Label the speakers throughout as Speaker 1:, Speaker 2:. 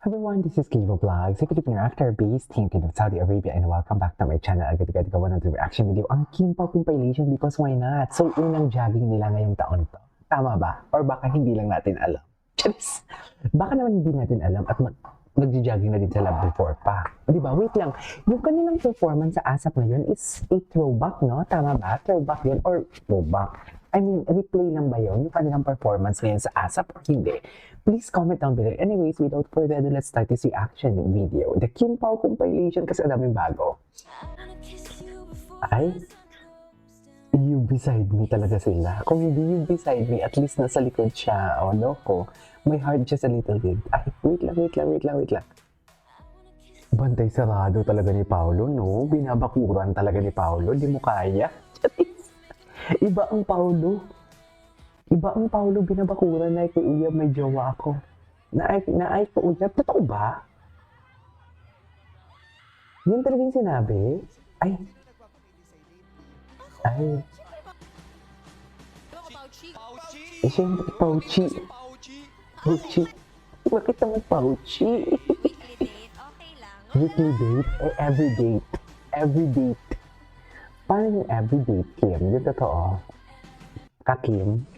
Speaker 1: Everyone, this is Kivo Vlogs, a Filipino actor based in Kingdom of Saudi Arabia, and welcome back to my channel. Agad-agad gawa ng reaction video ang Kim Pao compilation because why not? So, unang jogging nila ngayong taon to. Tama ba? Or baka hindi lang natin alam? Charis! Baka naman hindi natin alam at nagja-jogging na din sila before pa. Di ba? Wait lang. Yung kanilang performance sa ASAP ngayon is a throwback, no? Tama ba? Throwback yun? Or throwback? I mean, replay lang ba yun? Yung kanilang performance ngayon sa ASAP or hindi? Please comment down below. Anyways, without further ado, let's start this reaction video. The Kim Pao compilation kasi ang daming bago. Ay, you beside me talaga sila. Kung hindi you beside me, at least nasa likod siya. Oh, loko. My heart just a little bit. Ay, wait lang. Bantay sarado talaga ni Paolo, no? Binabakuran talaga ni Paolo. Di mo kaya. Iba ang Paolo. Binabakuran na ko uyab may jowa ako. Na ay ko uyab. Totoo ba? Yan talaga yung sinabi? Ay. Eh, siyempre, Pauchi. Bakit naman Pauchi? Weekly date? Eh, every date. Paano yung every date, Kim? Yung totoo. Kim?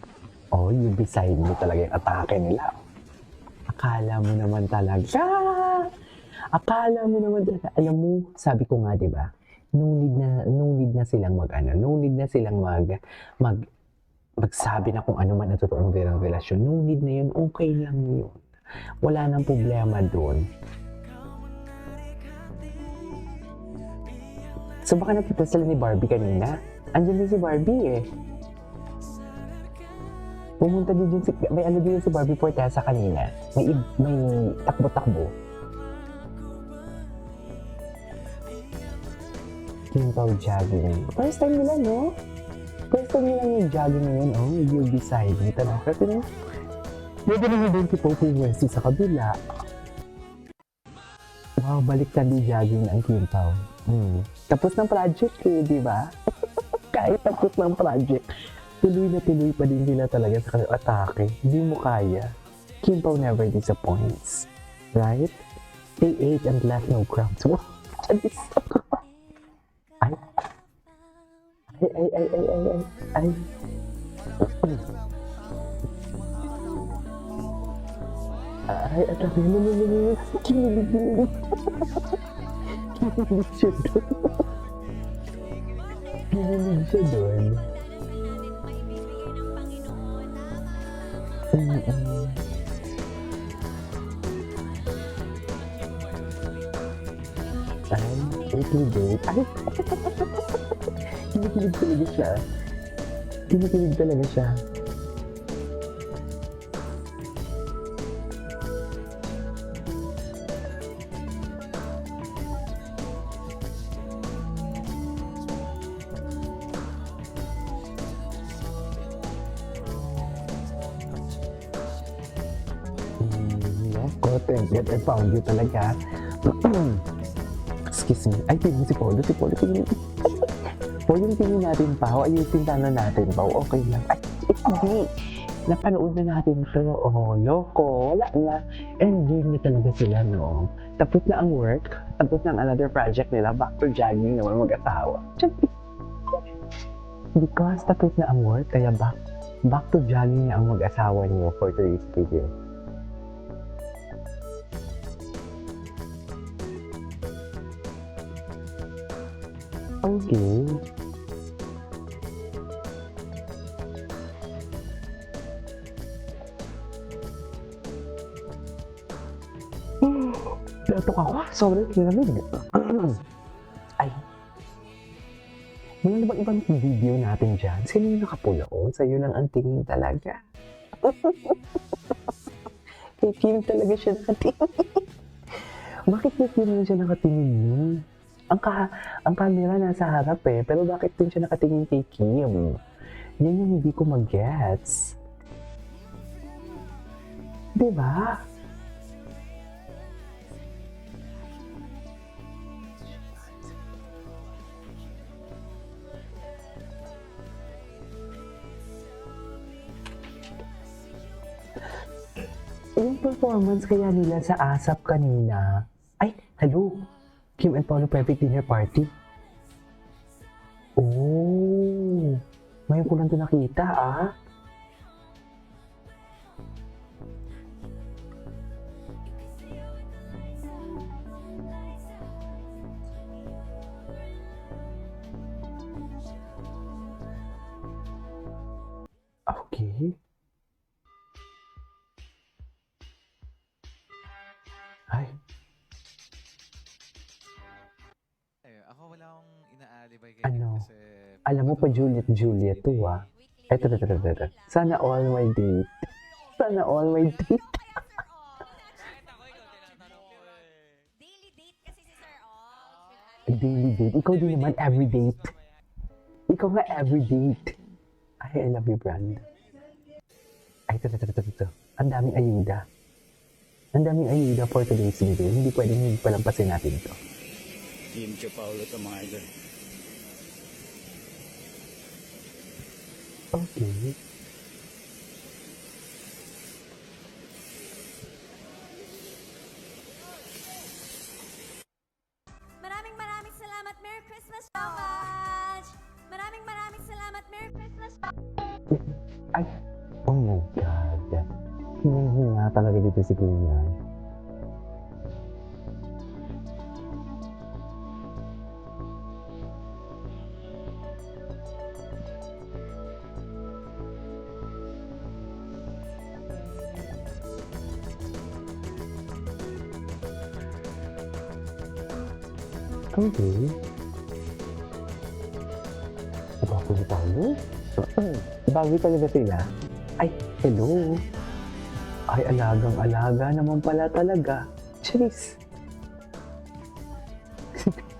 Speaker 1: Oh, you beside me talaga yung atake nila. Akala mo naman talaga. Alam mo, sabi ko nga, di ba? No need na silang magsabi na kung ano man ang totoong relasyon. No need na yun. Okay lang yun. Wala nang problema doon. So baka nakita sila ni Barbie kanina. Andiyan din si Barbie eh. Pumunta din si Barbie Fortesa kanina. May takbo-takbo. Kim Pao jogging. First time nila, no? First time nila yung jogging ngayon, oh. You'll be side. Dito na. Kasi no? Pwede naman din si Popo Wesley sa kabila. Wow, baliktad di jogging ang Kim Pao. Tapos ng project eh, di ba? Kahit tapos ng project, tuloy na tuloy pa din sila talaga sa kanilang atake. Hindi mo kaya. Kim Pao never disappoints. Right? They ate and left no crumbs. Wow! Charis! Ay! Ay, at laki naman. Kinilig. Kinilig siya doon. Ay, date. Ay! Kinikilig talaga siya. Content that I found you talaga. Excuse me. Ay, tingin si Polo. Tingin. O yung tingin natin pa, ayusin sana natin pa. Okay lang. Ay, hindi. Napanood na natin to. Oh, loko. Wala na. Enjoy na talaga sila, no? Tapos na ang work. Tapos na ang another project nila. Back to jogging naman mag-asawa. Because tapos na ang work, kaya back to jogging na ang mag-asawa niyo for today's video. Okay. Natok ako. Sorry, kinamig. Ay. Wala na bang ibang video natin dyan? Sino yung nakapula ko? Sa'yo lang ang tingin talaga. Kay Kim talaga siya nakatingin. Bakit kay Kim siya nakatingin? Ang camera nasa harap eh, pero bakit din siya nakatingin kay Kim? Yan yung hindi ko mag-gets. Diba? yung performance kaya nila sa ASAP kanina. Ay, hello! Kim and Paolo private dinner party. Oh, ngayon ko lang ito nakita ah. Okay. Ay,
Speaker 2: Ako wala akong inaalibay kay Kim
Speaker 1: ano?
Speaker 2: kasi
Speaker 1: Alam mo pa Juliet to ah. Eto. Sana all my date. Sana all my date.
Speaker 3: Daily date kasi si Sir All.
Speaker 1: Daily date. Ikaw din naman every date. Ikaw nga every date. Ay, I love you, brand. Ay, ito. Ang daming ayuda. Ang daming ayuda for today's video. Hindi pwedeng palampasin natin to.
Speaker 4: Team Joe Paulo to mga idol.
Speaker 1: Okay.
Speaker 3: Maraming salamat. Merry Christmas so much. Maraming salamat. Merry Christmas.
Speaker 1: Ay, oh my God. Hinang-hinga talaga dito si Kuya. Okay. Bago ni Paolo? Bago talaga sila? Ay, hello. Ay, alagang-alaga naman pala talaga. Charis.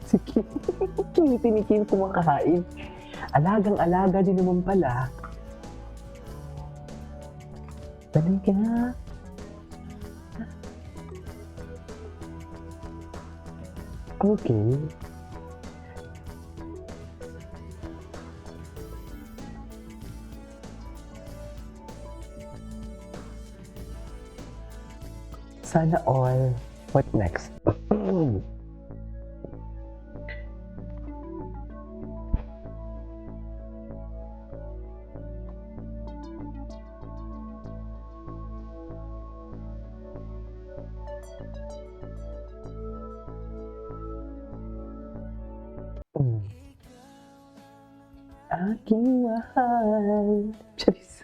Speaker 1: Si Kim. Kiliti ni Kim kumakain. Alagang-alaga din naman pala. Dali ka na. Okay. Sana all. What next? Aking mahal. Charis.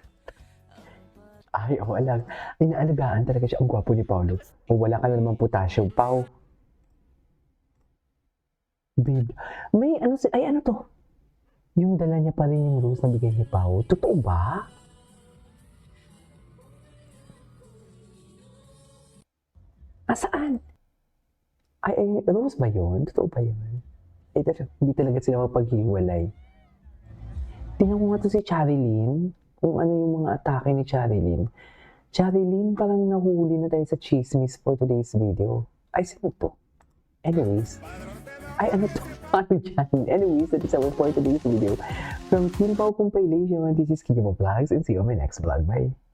Speaker 1: Ay, alag. Inaalagaan talaga siya. Ang gwapo ni Paolo. O wala ka na naman potassium, Pao. Babe, may ano si... Ay, ano to? Yung dala niya pa rin yung rose na bigay ni Pao. Totoo ba? Saan? Ay, rose ba yun? Totoo ba yun? Hindi talaga sila mapaghiwalay. Tingnan ko nga to si Charilyn. Kung ano yung mga atake ni Charilyn. Charilyn, parang nahuli na tayo sa chismis for today's video. Ay, sino to? Anyways. Ay, ano to? Ano dyan? Anyways, that is our for today's video. From Kim Pao Compilation, this is Kikimo Vlogs, and see you on my next vlog. Bye!